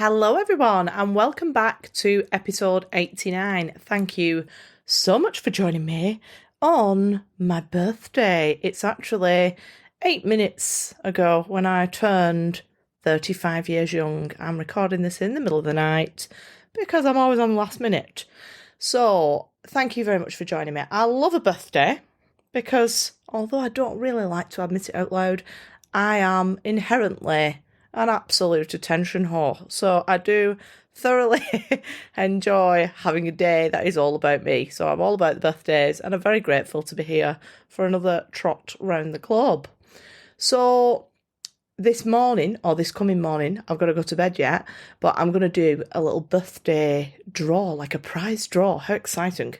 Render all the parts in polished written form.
Hello, everyone, and welcome back to episode 89. Thank you so much for joining me on my birthday. It's actually 8 minutes ago when I turned 35 years young. I'm recording this in the middle of the night because I'm always on the last minute. So, thank you very much for joining me. I love a birthday because, although I don't really like to admit it out loud, I am inherently an absolute attention whore. So I do thoroughly enjoy having a day that is all about me. So I'm all about the birthdays, and I'm very grateful to be here for another trot round the globe. So this morning, or this coming morning, I've got to go to bed yet, but I'm going to do a little birthday draw, like a prize draw. How exciting.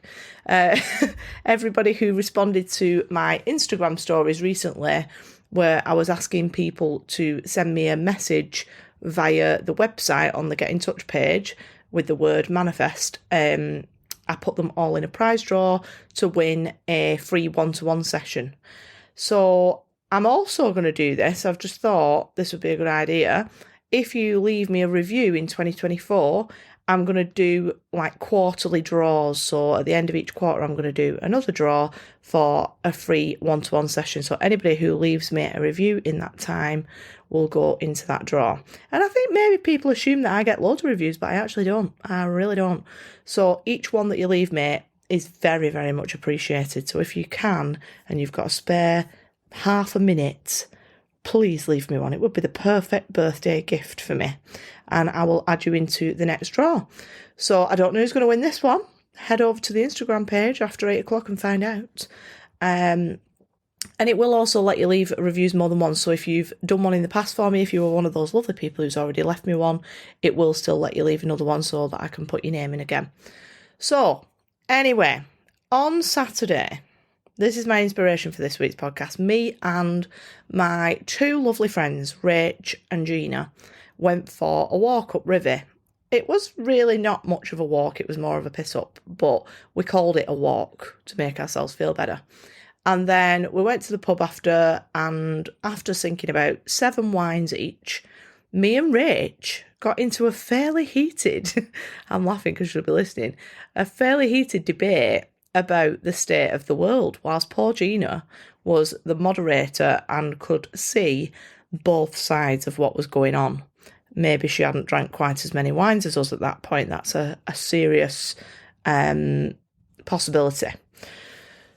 Everybody who responded to my Instagram stories recently, where I was asking people to send me a message via the website on the Get in Touch page with the word manifest, I put them all in a prize draw to win a free one-to-one session. So I'm also going to do this. I've just thought this would be a good idea. If you leave me a review in 2024, I'm going to do like quarterly draws. So at the end of each quarter, I'm going to do another draw for a free one-to-one session. So anybody who leaves me a review in that time will go into that draw. And I think maybe people assume that I get loads of reviews, but I actually don't. I really don't. So each one that you leave me is very, very much appreciated. So if you can, and you've got a spare half a minute, please leave me one. It would be the perfect birthday gift for me, and I will add you into the next draw. So I don't know who's going to win this one. Head over to the Instagram page after 8 o'clock and find out. And it will also let you leave reviews more than once. So if you've done one in the past for me, if you were one of those lovely people who's already left me one, it will still let you leave another one so that I can put your name in again. So anyway, on Saturday, this is my inspiration for this week's podcast. Me and my two lovely friends, Rach and Gina, went for a walk up River. It was really not much of a walk. It was more of a piss up, but we called it a walk to make ourselves feel better. And then we went to the pub after, and after sinking about 7 wines each, me and Rach got into a fairly heated, I'm laughing because she'll be listening, a fairly heated debate about the state of the world, whilst poor Gina was the moderator and could see both sides of what was going on. Maybe she hadn't drank quite as many wines as us at that point. That's a serious possibility.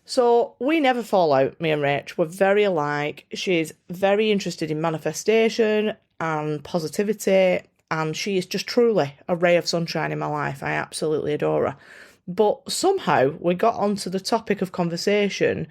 So we never fall out, me and Rach. We're very alike. She's very interested in manifestation and positivity, and she is just truly a ray of sunshine in my life. I absolutely adore her. But somehow we got onto the topic of conversation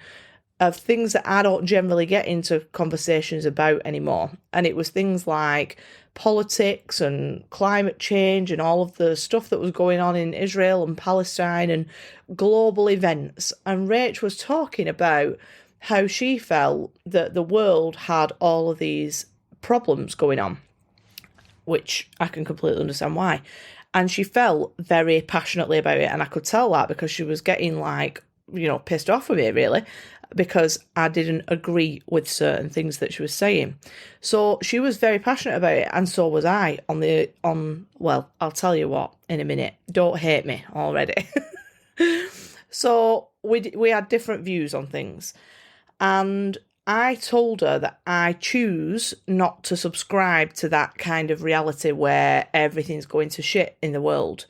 of things that I don't generally get into conversations about anymore. And it was things like politics and climate change and all of the stuff that was going on in Israel and Palestine and global events. And Rach was talking about how she felt that the world had all of these problems going on, which I can completely understand why. And she felt very passionately about it. And I could tell that because she was getting pissed off with me, really, because I didn't agree with certain things that she was saying. So she was very passionate about it. And so was I well, I'll tell you what in a minute. Don't hate me already. So we had different views on things. And I told her that I choose not to subscribe to that kind of reality where everything's going to shit in the world.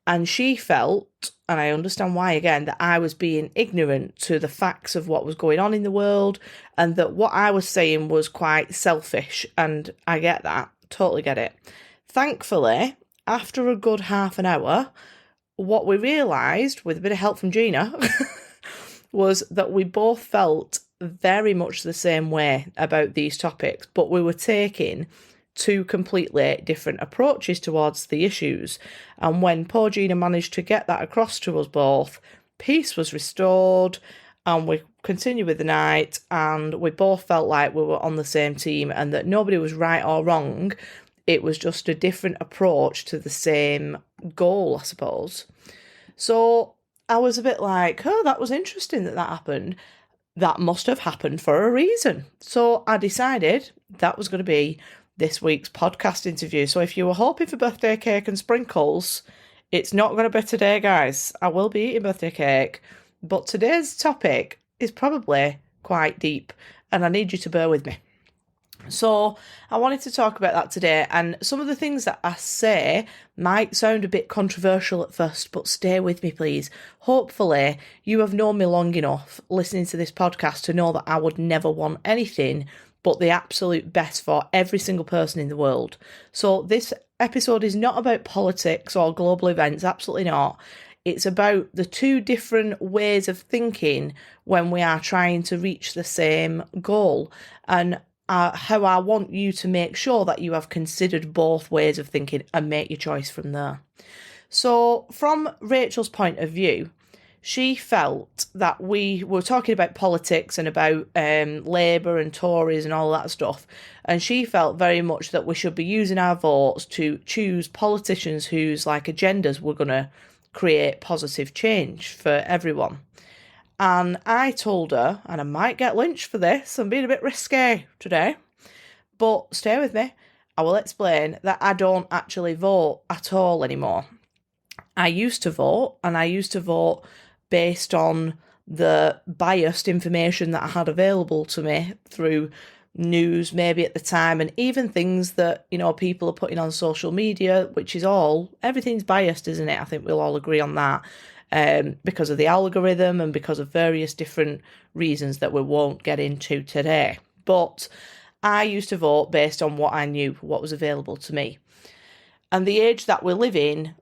And she felt, and I understand why again, that I was being ignorant to the facts of what was going on in the world, and that what I was saying was quite selfish. And I get that, totally get it. Thankfully, after a good half an hour, what we realised, with a bit of help from Gina, was that we both felt very much the same way about these topics, but we were taking two completely different approaches towards the issues. And when poor Gina managed to get that across to us both, peace was restored, and we continued with the night, and we both felt like we were on the same team and that nobody was right or wrong. It was just a different approach to the same goal, I suppose. So I was a bit like, oh, that was interesting that happened. That must have happened for a reason. So I decided that was going to be this week's podcast interview. So if you were hoping for birthday cake and sprinkles, it's not going to be today, guys. I will be eating birthday cake, but today's topic is probably quite deep, and I need you to bear with me. So I wanted to talk about that today, and some of the things that I say might sound a bit controversial at first, but stay with me, please. Hopefully you have known me long enough listening to this podcast to know that I would never want anything but the absolute best for every single person in the world. So this episode is not about politics or global events, absolutely not. It's about the two different ways of thinking when we are trying to reach the same goal, and how I want you to make sure that you have considered both ways of thinking and make your choice from there. So from Rachel's point of view, she felt that we were talking about politics and about Labour and Tories and all that stuff, and she felt very much that we should be using our votes to choose politicians whose agendas were going to create positive change for everyone. And I told her, and I might get lynched for this, I'm being a bit risque today, but stay with me. I will explain that I don't actually vote at all anymore. I used to vote, and I used to vote based on the biased information that I had available to me through news maybe at the time, and even things that, people are putting on social media, which is everything's biased, isn't it? I think we'll all agree on that. Because of the algorithm and because of various different reasons that we won't get into today. But I used to vote based on what I knew, what was available to me. And the age that we live in,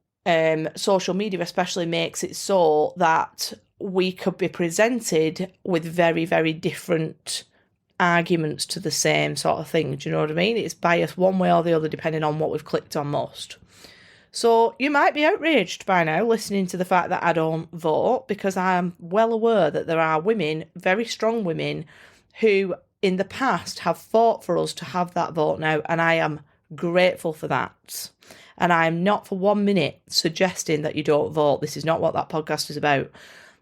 social media especially makes it so that we could be presented with very, very different arguments to the same sort of thing. Do you know what I mean? It's biased one way or the other depending on what we've clicked on most. So you might be outraged by now listening to the fact that I don't vote, because I am well aware that there are women, very strong women, who in the past have fought for us to have that vote now, and I am grateful for that. And I am not for 1 minute suggesting that you don't vote. This is not what that podcast is about.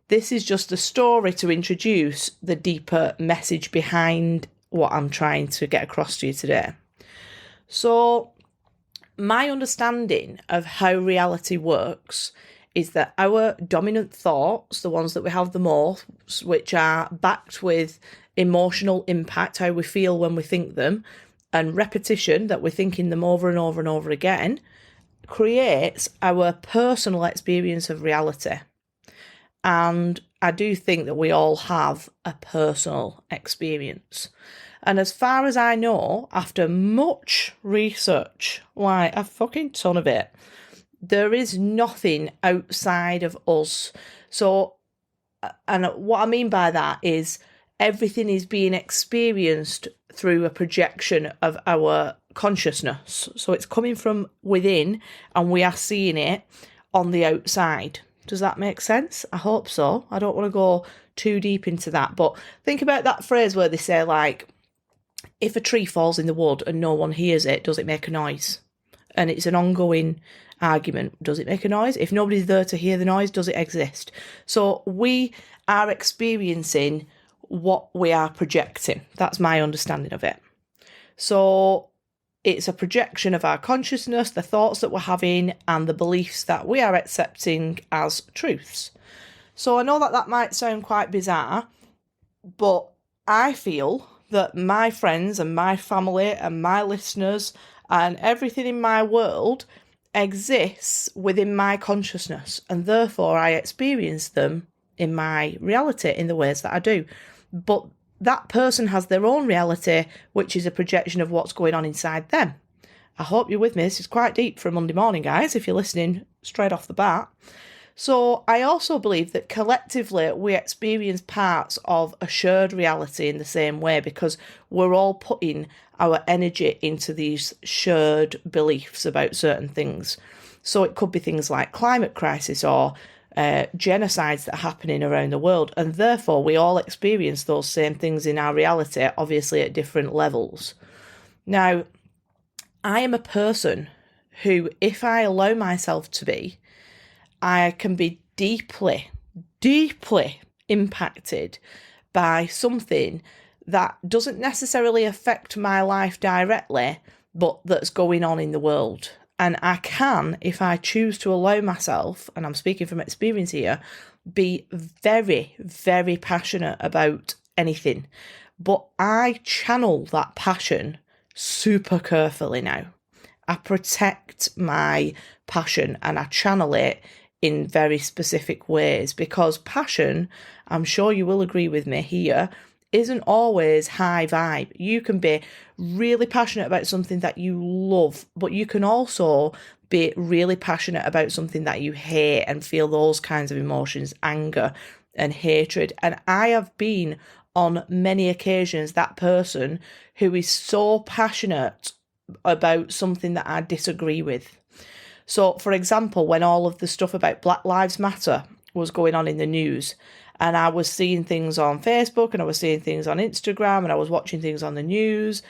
This is just a story to introduce the deeper message behind what I'm trying to get across to you today. So my understanding of how reality works is that our dominant thoughts, the ones that we have the most, which are backed with emotional impact, how we feel when we think them, and repetition, that we're thinking them over and over and over again, creates our personal experience of reality. And I do think that we all have a personal experience. And as far as I know, after much research, a fucking ton of it, there is nothing outside of us. So, and what I mean by that is everything is being experienced through a projection of our consciousness. So it's coming from within, and we are seeing it on the outside. Does that make sense? I hope so. I don't want to go too deep into that, but think about that phrase where they say, if a tree falls in the wood and no one hears it, does it make a noise? And it's an ongoing argument. Does it make a noise? If nobody's there to hear the noise, does it exist? So we are experiencing what we are projecting. That's my understanding of it. So it's a projection of our consciousness, the thoughts that we're having, and the beliefs that we are accepting as truths. So I know that might sound quite bizarre, but I feel that my friends and my family and my listeners and everything in my world exists within my consciousness, and therefore I experience them in my reality in the ways that I do. But that person has their own reality, which is a projection of what's going on inside them. I hope you're with me. This is quite deep for a Monday morning, guys, if you're listening straight off the bat. So I also believe that collectively we experience parts of a shared reality in the same way, because we're all putting our energy into these shared beliefs about certain things. So it could be things like climate crisis or genocides that are happening around the world, and therefore we all experience those same things in our reality, obviously at different levels. Now, I am a person who, if I allow myself to be, I can be deeply, deeply impacted by something that doesn't necessarily affect my life directly, but that's going on in the world. And I can, if I choose to allow myself, and I'm speaking from experience here, be very, very passionate about anything. But I channel that passion super carefully now. I protect my passion and I channel it in very specific ways, because passion, I'm sure you will agree with me here, isn't always high vibe. You can be really passionate about something that you love, but you can also be really passionate about something that you hate and feel those kinds of emotions, anger and hatred. And I have been on many occasions that person who is so passionate about something that I disagree with. So, for example, when all of the stuff about Black Lives Matter was going on in the news, and I was seeing things on Facebook and I was seeing things on Instagram and I was watching things on the news,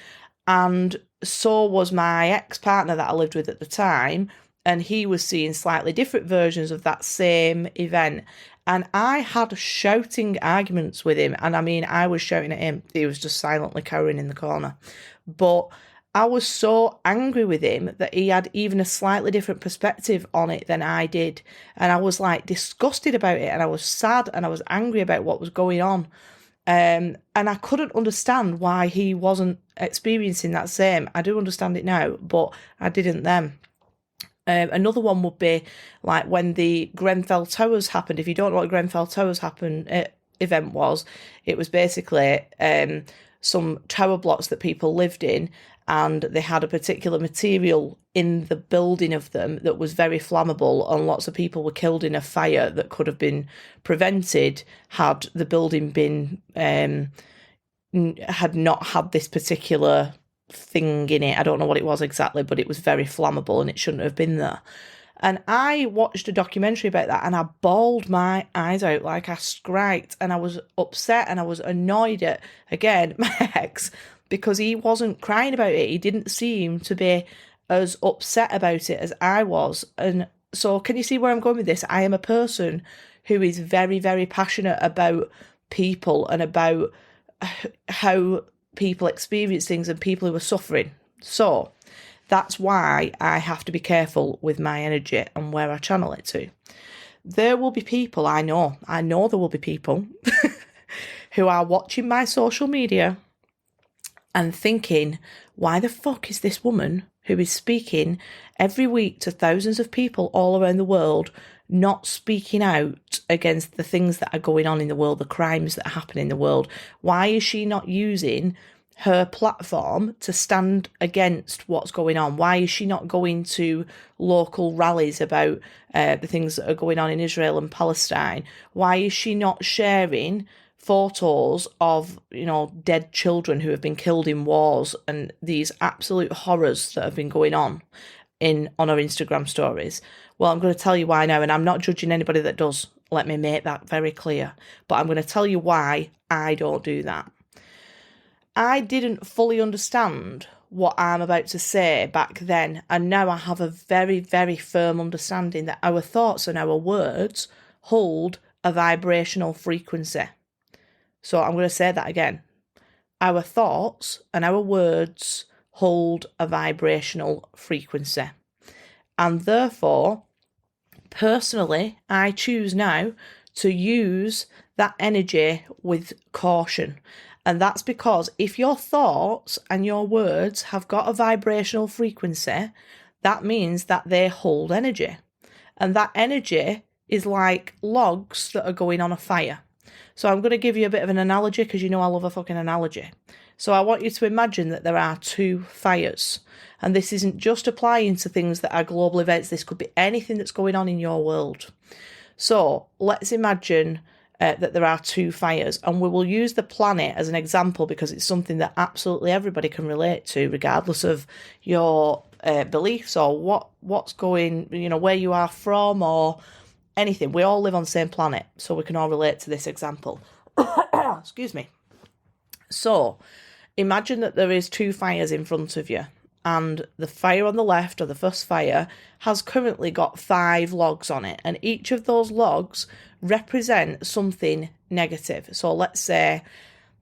and so was my ex-partner that I lived with at the time, and he was seeing slightly different versions of that same event. And I had shouting arguments with him, and I mean, I was shouting at him. He was just silently cowering in the corner. But I was so angry with him that he had even a slightly different perspective on it than I did. And I was like disgusted about it, and I was sad and I was angry about what was going on. And I couldn't understand why he wasn't experiencing that same. I do understand it now, but I didn't then. Another one would be like when the Grenfell Towers happened. If you don't know what Grenfell Towers event was, it was basically some tower blocks that people lived in, and they had a particular material in the building of them that was very flammable, and lots of people were killed in a fire that could have been prevented had the building been had not had this particular thing in it. I don't know what it was exactly, but it was very flammable and it shouldn't have been there. And I watched a documentary about that and I bawled my eyes out, like I screamed, and I was upset and I was annoyed at, again, my ex, because he wasn't crying about it. He didn't seem to be as upset about it as I was. And so can you see where I'm going with this? I am a person who is very, very passionate about people and about how people experience things and people who are suffering. So that's why I have to be careful with my energy and where I channel it to. There will be people, I know there will be people who are watching my social media and thinking, why the fuck is this woman who is speaking every week to thousands of people all around the world not speaking out against the things that are going on in the world, the crimes that happen in the world? Why is she not using her platform to stand against what's going on? Why is she not going to local rallies about the things that are going on in Israel and Palestine? Why is she not sharing photos of, dead children who have been killed in wars and these absolute horrors that have been going on her Instagram stories? Well, I'm going to tell you why now, and I'm not judging anybody that does. Let me make that very clear. But I'm going to tell you why I don't do that. I didn't fully understand what I'm about to say back then, and now I have a very, very firm understanding that our thoughts and our words hold a vibrational frequency. So I'm going to say that again. Our thoughts and our words hold a vibrational frequency. And therefore, personally, I choose now to use that energy with caution. And that's because if your thoughts and your words have got a vibrational frequency, that means that they hold energy. And that energy is like logs that are going on a fire. So I'm going to give you a bit of an analogy, because I love a fucking analogy. So I want you to imagine that there are two fires. And this isn't just applying to things that are global events. This could be anything that's going on in your world. So let's imagine that there are two fires, and we will use the planet as an example because it's something that absolutely everybody can relate to, regardless of your beliefs or what's going, where you are from or anything. We all live on the same planet, so we can all relate to this example. Excuse me. So imagine that there is two fires in front of you, and the fire on the left, or the first fire, has currently got 5 logs on it, and each of those logs represent something negative. So let's say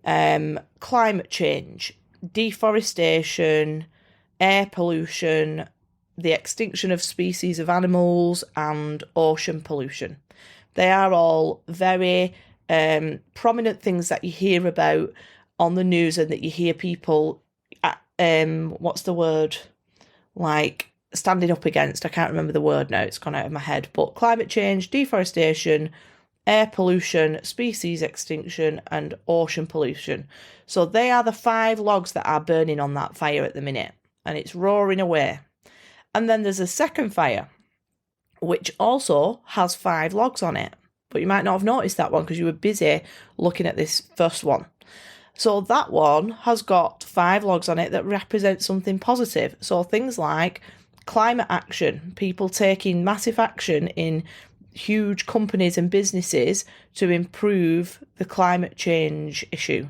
climate change, deforestation, air pollution, the extinction of species of animals, and ocean pollution. They are all very prominent things that you hear about on the news and that you hear people, what's the word, like standing up against. I can't remember the word now, it's gone out of my head, but climate change, deforestation, air pollution, species extinction, and ocean pollution. So they are the 5 logs that are burning on that fire at the minute, and it's roaring away. And then there's a second fire, which also has 5 logs on it. But you might not have noticed that one because you were busy looking at this first one. So that one has got 5 logs on it that represent something positive. So things like climate action, people taking massive action in huge companies and businesses to improve the climate change issue.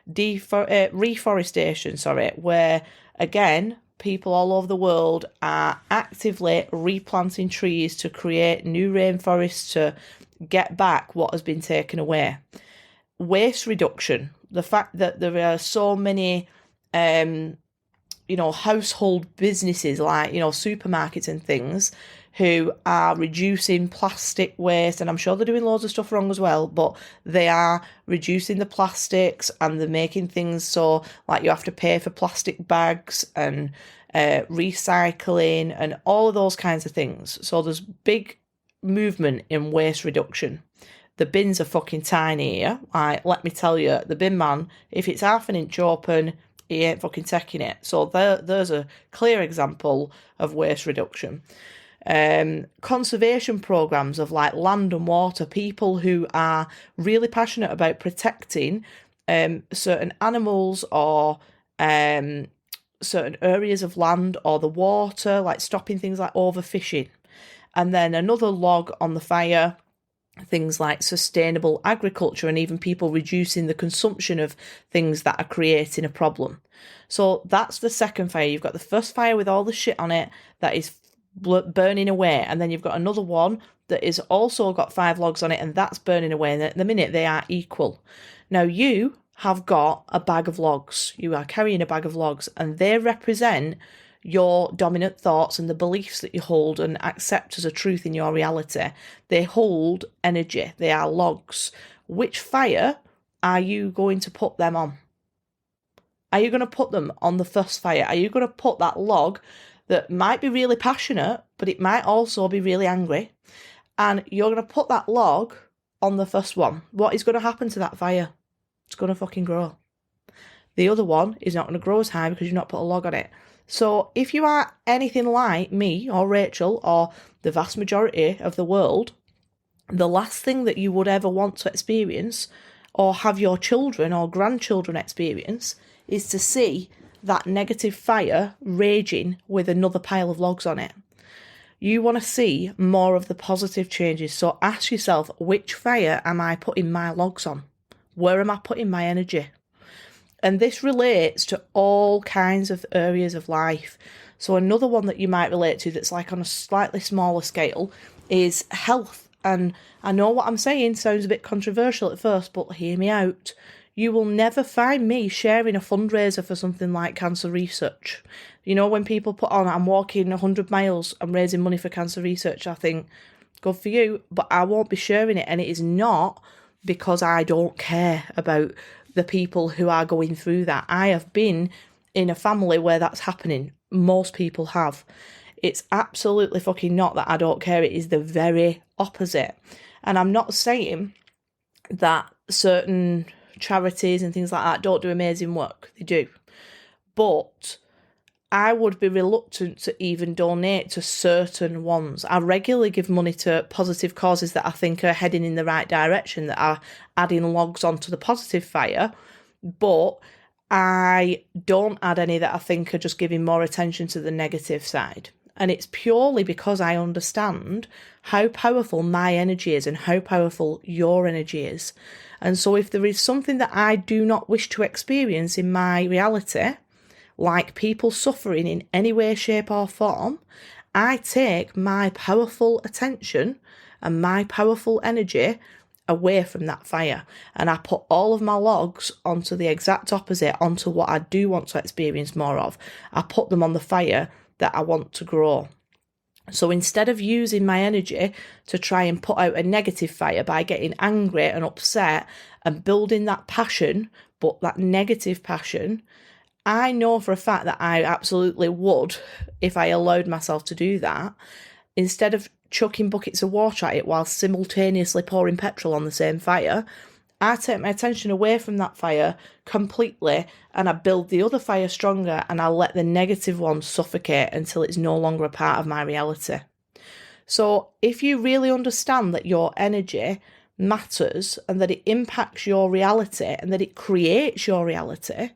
Reforestation, where again, people all over the world are actively replanting trees to create new rainforests to get back what has been taken away. Waste reduction, the fact that there are so many household businesses like, supermarkets and things who are reducing plastic waste, and I'm sure they're doing loads of stuff wrong as well, but they are reducing the plastics and they're making things so like you have to pay for plastic bags and recycling and all of those kinds of things. So there's big movement in waste reduction. The bins are fucking tiny here. Like, let me tell you, the bin man, if it's half an inch open, he ain't fucking taking it. So there's a clear example of waste reduction. Conservation programs of like land and water, people who are really passionate about protecting certain animals or certain areas of land or the water, like stopping things like overfishing. And then another log on the fire, things like sustainable agriculture and even people reducing the consumption of things that are creating a problem. So that's the second fire. You've got the first fire with all the shit on it that is burning away, and then you've got another one that is also got 5 logs on it and that's burning away, and at the minute they are equal. Now you have got a bag of logs. You are carrying a bag of logs, and they represent your dominant thoughts and the beliefs that you hold and accept as a truth in your reality. They hold energy. They are logs. Which fire are you going to put them on? Are you going to put them on the first fire? Are you going to put that log that might be really passionate, but it might also be really angry, and you're going to put that log on the first one? What is going to happen to that fire? It's going to fucking grow. The other one is not going to grow as high because you've not put a log on it. So if you are anything like me or Rachel or the vast majority of the world, the last thing that you would ever want to experience or have your children or grandchildren experience is to see that negative fire raging with another pile of logs on it. You want to see more of the positive changes. So ask yourself, which fire am I putting my logs on? Where am I putting my energy? And this relates to all kinds of areas of life. So another one that you might relate to that's like on a slightly smaller scale is health. And I know what I'm saying sounds a bit controversial at first, but hear me out. You will never find me sharing a fundraiser for something like cancer research. You know, when people put on, I'm walking 100 miles, I'm raising money for cancer research, I think, good for you, but I won't be sharing it. And it is not because I don't care about the people who are going through that. I have been in a family where that's happening. Most people have. It's absolutely fucking not that I don't care. It is the very opposite. And I'm not saying that certain charities and things like that don't do amazing work. They do. But I would be reluctant to even donate to certain ones. I regularly give money to positive causes that I think are heading in the right direction, that are adding logs onto the positive fire, but I don't add any that I think are just giving more attention to the negative side. And it's purely because I understand how powerful my energy is and how powerful your energy is. And so if there is something that I do not wish to experience in my reality, like people suffering in any way, shape or form, I take my powerful attention and my powerful energy away from that fire, and I put all of my logs onto the exact opposite, onto what I do want to experience more of. I put them on the fire that I want to grow. So instead of using my energy to try and put out a negative fire by getting angry and upset and building that passion, but that negative passion, I know for a fact that I absolutely would, if I allowed myself to do that, instead of chucking buckets of water at it while simultaneously pouring petrol on the same fire, I take my attention away from that fire completely and I build the other fire stronger, and I let the negative one suffocate until it's no longer a part of my reality. So if you really understand that your energy matters and that it impacts your reality and that it creates your reality,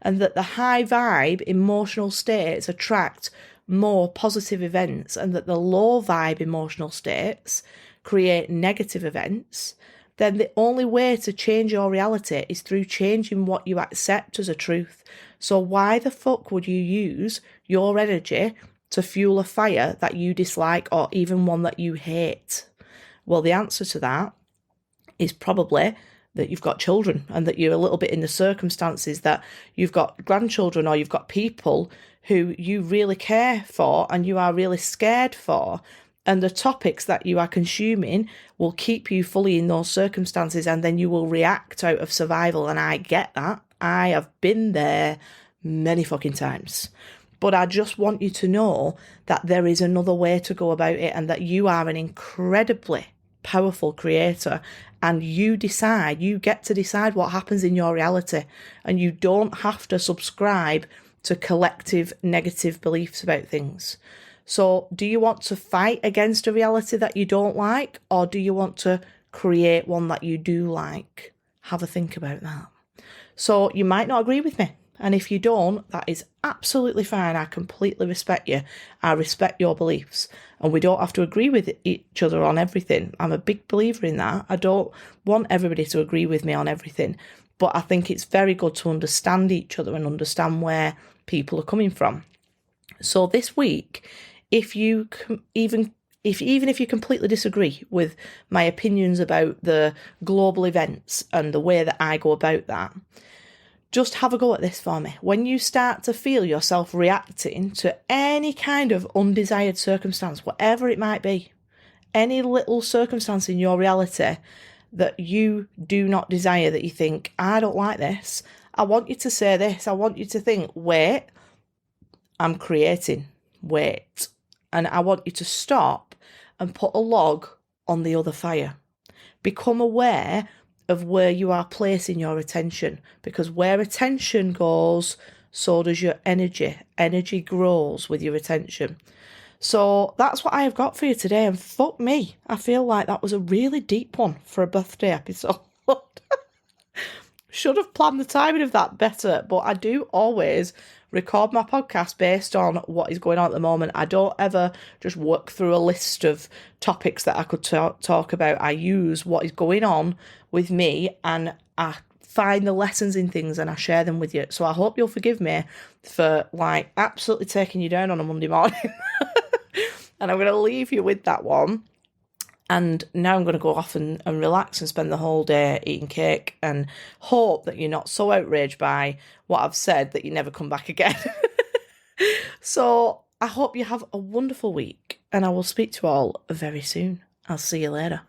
and that the high vibe emotional states attract more positive events, and that the low vibe emotional states create negative events, then the only way to change your reality is through changing what you accept as a truth. So why the fuck would you use your energy to fuel a fire that you dislike, or even one that you hate? Well, the answer to that is probably that you've got children, and that you're a little bit in the circumstances that you've got grandchildren, or you've got people who you really care for and you are really scared for. And the topics that you are consuming will keep you fully in those circumstances, and then you will react out of survival. And I get that. I have been there many fucking times. But I just want you to know that there is another way to go about it, and that you are an incredibly powerful creator, and you get to decide what happens in your reality, and you don't have to subscribe to collective negative beliefs about things. So do you want to fight against a reality that you don't like, or do you want to create one that you do like? Have a think about that. So you might not agree with me, and if you don't, that is absolutely fine. I completely respect you. I respect your beliefs, and we don't have to agree with each other on everything. I'm a big believer in that. I don't want everybody to agree with me on everything, but I think it's very good to understand each other and understand where people are coming from. So this week, if you even if you completely disagree with my opinions about the global events and the way that I go about that, just have a go at this for me. When you start to feel yourself reacting to any kind of undesired circumstance, whatever it might be, any little circumstance in your reality that you do not desire, that you think, I don't like this, I want you to say this. I want you to think, wait, I'm creating, wait. And I want you to stop and put a log on the other fire. Become aware of where you are placing your attention, because where attention goes, so does your energy. Energy grows with your attention. So that's what I have got for you today, and fuck me, I feel like that was a really deep one for a birthday episode. Should have planned the timing of that better, but I do always record my podcast based on what is going on at the moment. I don't ever just work through a list of topics that I could talk about. I use what is going on with me, and I find the lessons in things and I share them with you. So I hope you'll forgive me for absolutely taking you down on a Monday morning. And I'm going to leave you with that one. And now I'm going to go off and relax and spend the whole day eating cake, and hope that you're not so outraged by what I've said that you never come back again. So I hope you have a wonderful week, and I will speak to you all very soon. I'll see you later.